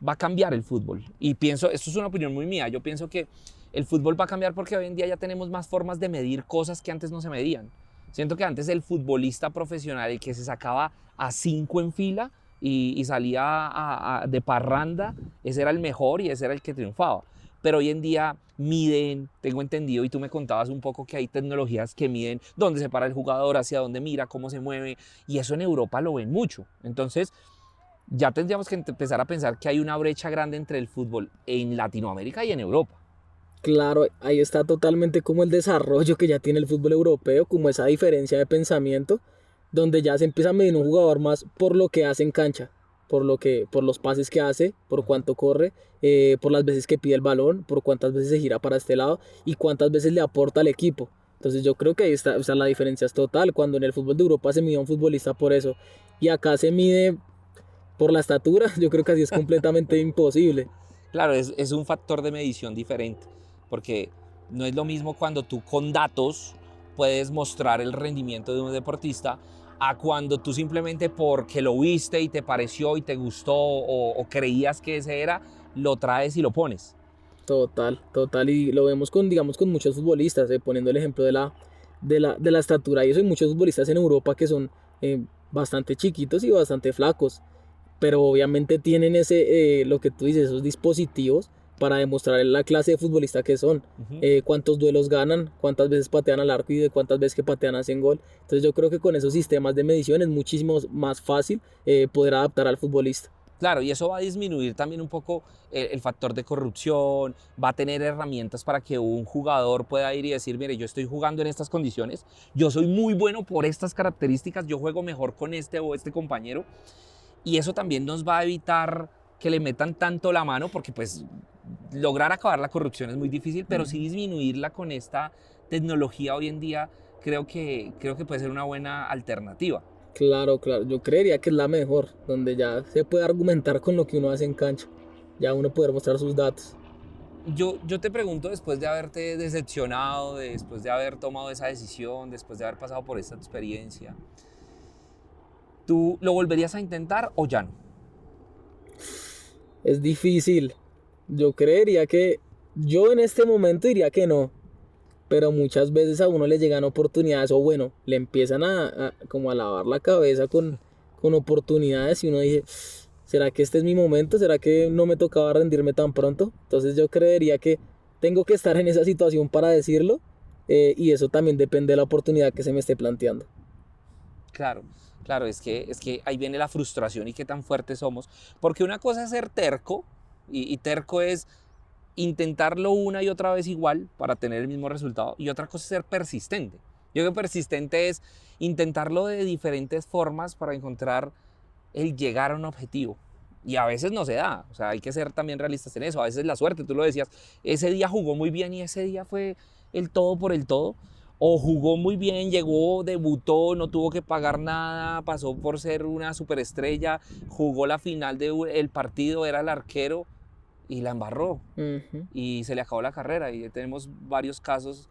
va a cambiar el fútbol. Y pienso, esto es una opinión muy mía, yo pienso que el fútbol va a cambiar porque hoy en día ya tenemos más formas de medir cosas que antes no se medían. Siento que antes el futbolista profesional, el que se sacaba a 5 en fila y salía de parranda, ese era el mejor y ese era el que triunfaba. Pero hoy en día miden, tengo entendido, y tú me contabas un poco que hay tecnologías que miden dónde se para el jugador, hacia dónde mira, cómo se mueve, y eso en Europa lo ven mucho. Entonces, ya tendríamos que empezar a pensar que hay una brecha grande entre el fútbol en Latinoamérica y en Europa. Claro, ahí está totalmente como el desarrollo que ya tiene el fútbol europeo, como esa diferencia de pensamiento, donde ya se empieza a medir un jugador más por lo que hace en cancha, por los pases que hace, por cuánto corre, por las veces que pide el balón, por cuántas veces se gira para este lado y cuántas veces le aporta al equipo. Entonces yo creo que ahí está, o sea, la diferencia es total, cuando en el fútbol de Europa se mide a un futbolista por eso y acá se mide por la estatura, yo creo que así es completamente imposible. Claro, es un factor de medición diferente, porque no es lo mismo cuando tú con datos puedes mostrar el rendimiento de un deportista a cuando tú simplemente porque lo viste y te pareció y te gustó o creías que ese era, lo traes y lo pones. Total, total, y lo vemos con, digamos, con muchos futbolistas, poniendo el ejemplo de la estatura, y eso hay muchos futbolistas en Europa que son bastante chiquitos y bastante flacos, pero obviamente tienen lo que tú dices, esos dispositivos para demostrar la clase de futbolista que son, cuántos duelos ganan, cuántas veces patean al arco y de cuántas veces que patean hacen gol. Entonces yo creo que con esos sistemas de medición es muchísimo más fácil poder adaptar al futbolista. Claro, y eso va a disminuir también un poco el factor de corrupción, va a tener herramientas para que un jugador pueda ir y decir, mire, yo estoy jugando en estas condiciones, yo soy muy bueno por estas características, yo juego mejor con este o este compañero, y eso también nos va a evitar que le metan tanto la mano, porque pues lograr acabar la corrupción es muy difícil, pero sí disminuirla con esta tecnología hoy en día creo que puede ser una buena alternativa. Claro, claro, yo creería que es la mejor, donde ya se puede argumentar con lo que uno hace en cancha, ya uno poder mostrar sus datos. Yo te pregunto, después de haberte decepcionado, después de haber tomado esa decisión, después de haber pasado por esta experiencia, ¿tú lo volverías a intentar o ya no? Es difícil, yo creería que, yo en este momento diría que no, pero muchas veces a uno le llegan oportunidades o bueno, le empiezan como a lavar la cabeza con oportunidades y uno dice, ¿será que este es mi momento? ¿Será que no me tocaba rendirme tan pronto? Entonces yo creería que tengo que estar en esa situación para decirlo y eso también depende de la oportunidad que se me esté planteando. Claro, claro, es que ahí viene la frustración y qué tan fuertes somos, porque una cosa es ser terco, y terco es intentarlo una y otra vez igual para tener el mismo resultado, y otra cosa es ser persistente. Yo creo que persistente es intentarlo de diferentes formas para encontrar el llegar a un objetivo. Y a veces no se da, o sea, hay que ser también realistas en eso. A veces la suerte, tú lo decías, ese día jugó muy bien y ese día fue el todo por el todo. O jugó muy bien, llegó, debutó, no tuvo que pagar nada, pasó por ser una superestrella, jugó la final del partido, era el arquero y la embarró Ujú. y se le acabó la carrera. Y tenemos varios casos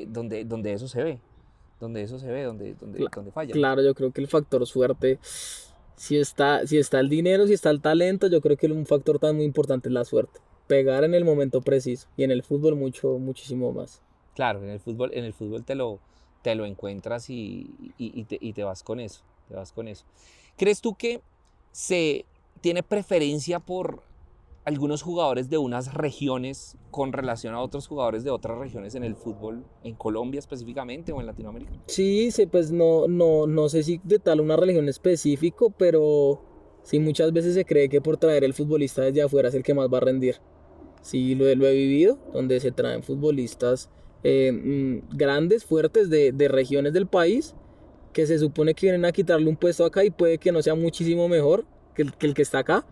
donde eso se ve, Cla- donde falla. Claro, yo creo que el factor suerte, si está el dinero, si está el talento, yo creo que un factor tan muy importante es la suerte. Pegar en el momento preciso y en el fútbol mucho, muchísimo más. Claro, en el fútbol te lo encuentras y te vas con eso, te vas con eso. ¿Crees tú que se tiene preferencia por algunos jugadores de unas regiones con relación a otros jugadores de otras regiones en el fútbol, en Colombia específicamente o en Latinoamérica? Sí, sí, pues no sé si de tal una religión específico, pero sí muchas veces se cree que por traer el futbolista desde afuera es el que más va a rendir. Sí, lo he vivido, donde se traen futbolistas grandes, fuertes de regiones del país, que se supone que vienen a quitarle un puesto acá y puede que no sea muchísimo mejor que el que está acá,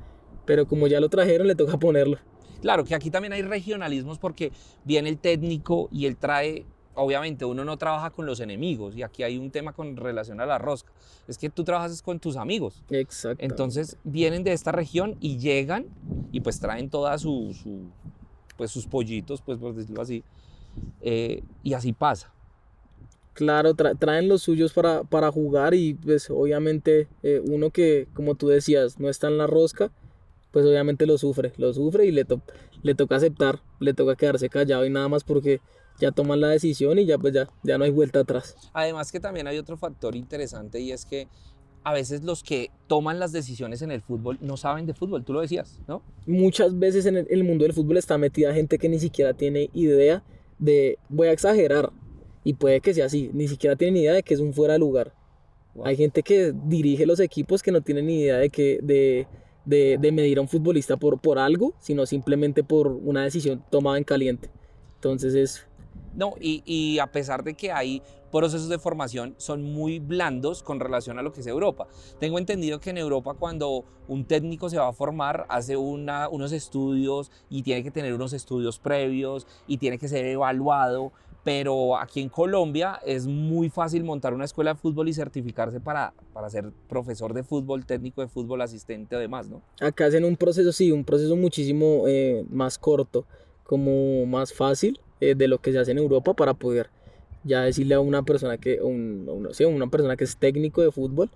pero como ya lo trajeron, le toca ponerlo. Claro que aquí también hay regionalismos porque viene el técnico y él trae, obviamente uno no trabaja con los enemigos y aquí hay un tema con relación a la rosca, es que tú trabajas con tus amigos. Exactamente. Entonces vienen de esta región y llegan y pues traen toda pues sus pollitos, pues por decirlo así, y así pasa. Claro, traen los suyos para jugar y pues obviamente uno que, como tú decías, no está en la rosca, pues obviamente lo sufre y le toca aceptar, le toca quedarse callado y nada más porque ya toman la decisión y ya pues ya no hay vuelta atrás. Además que también hay otro factor interesante y es que a veces los que toman las decisiones en el fútbol no saben de fútbol, tú lo decías, ¿no? Muchas veces en el mundo del fútbol está metida gente que ni siquiera tiene idea de, voy a exagerar, y puede que sea así, ni siquiera tienen idea de que es un fuera de lugar. Wow. Hay gente que dirige los equipos que no tienen ni idea de medir a un futbolista por algo, sino simplemente por una decisión tomada en caliente. Entonces es... No, y a pesar de que hay procesos de formación, son muy blandos con relación a lo que es Europa. Tengo entendido que en Europa cuando un técnico se va a formar, hace unos estudios y tiene que tener unos estudios previos y tiene que ser evaluado, pero aquí en Colombia es muy fácil montar una escuela de fútbol y certificarse para ser profesor de fútbol, técnico de fútbol, asistente o demás, ¿no? Acá hacen un proceso, sí, un proceso muchísimo más corto, como más fácil de lo que se hace en Europa para poder ya decirle a una persona sí, una persona que es técnico de fútbol,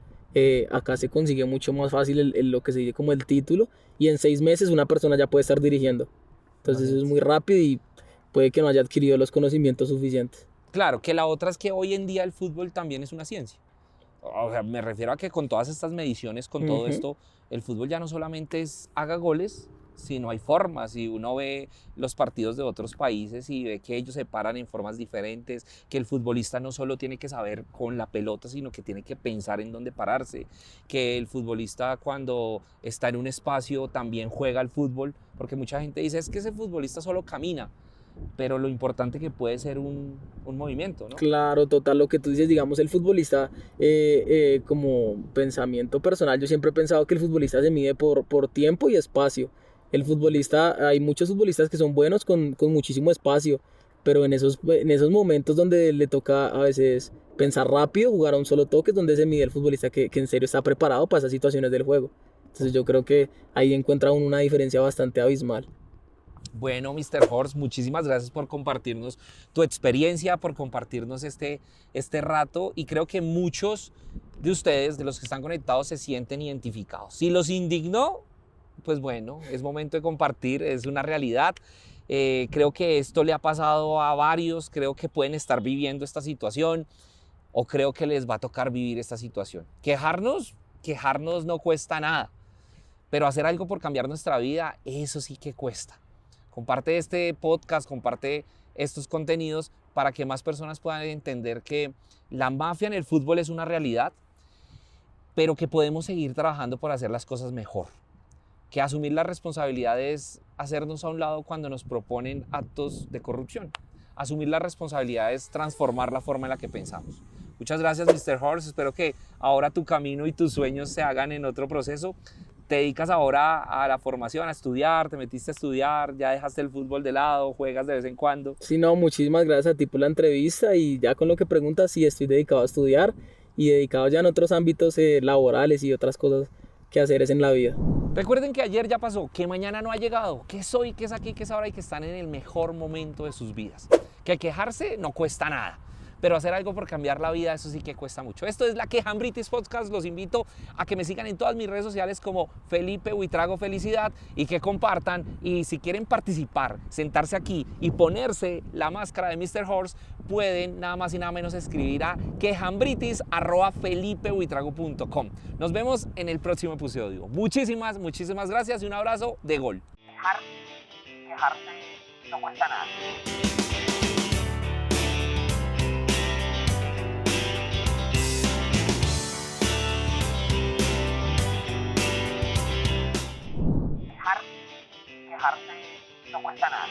acá se consigue mucho más fácil lo que se dice como el título y en 6 meses una persona ya puede estar dirigiendo. Entonces eso es muy rápido y puede que no haya adquirido los conocimientos suficientes. Claro, que la otra es que hoy en día el fútbol también es una ciencia. O sea, me refiero a que con todas estas mediciones, con todo esto, el fútbol ya no solamente es haga goles, sino hay formas. Y uno ve los partidos de otros países y ve que ellos se paran en formas diferentes, que el futbolista no solo tiene que saber con la pelota, sino que tiene que pensar en dónde pararse, que el futbolista cuando está en un espacio también juega al fútbol, porque mucha gente dice, es que ese futbolista solo camina, pero lo importante que puede ser un movimiento, ¿no? Claro, total, lo que tú dices, digamos, el futbolista como pensamiento personal, yo siempre he pensado que el futbolista se mide por tiempo y espacio. El futbolista, hay muchos futbolistas que son buenos con muchísimo espacio, pero en esos momentos donde le toca a veces pensar rápido, jugar a un solo toque, es donde se mide el futbolista que en serio está preparado para esas situaciones del juego. Entonces yo creo que ahí encuentra uno una diferencia bastante abismal. Bueno, Mr. Horst, muchísimas gracias por compartirnos tu experiencia, por compartirnos este rato y creo que muchos de ustedes, de los que están conectados, se sienten identificados. Si los indignó, pues bueno, es momento de compartir, es una realidad. Creo que esto le ha pasado a varios, creo que pueden estar viviendo esta situación o creo que les va a tocar vivir esta situación. Quejarnos no cuesta nada, pero hacer algo por cambiar nuestra vida, eso sí que cuesta. Comparte este podcast, comparte estos contenidos para que más personas puedan entender que la mafia en el fútbol es una realidad, pero que podemos seguir trabajando por hacer las cosas mejor. Que asumir la responsabilidad es hacernos a un lado cuando nos proponen actos de corrupción. Asumir la responsabilidad es transformar la forma en la que pensamos. Muchas gracias, Mr. Horst. Espero que ahora tu camino y tus sueños se hagan en otro proceso. Te dedicas ahora a la formación, a estudiar, te metiste a estudiar, ya dejaste el fútbol de lado, juegas de vez en cuando. Sí, no, muchísimas gracias a ti por la entrevista y ya con lo que preguntas, sí, estoy dedicado a estudiar y dedicado ya en otros ámbitos laborales y otras cosas que hacer es en la vida. Recuerden que ayer ya pasó, que mañana no ha llegado, que es hoy, que es aquí, que es ahora y que están en el mejor momento de sus vidas. Que quejarse no cuesta nada, pero hacer algo por cambiar la vida, eso sí que cuesta mucho. Esto es la Quejambritis Podcast. Los invito a que me sigan en todas mis redes sociales como Felipe Buitrago Felicidad y que compartan. Y si quieren participar, sentarse aquí y ponerse la máscara de Mr. Horst, pueden nada más y nada menos escribir a quejambritis@felipebuitrago.com. Nos vemos en el próximo episodio. Muchísimas gracias y un abrazo de gol. Quejarse no cuesta nada. Quejarse no cuesta nada.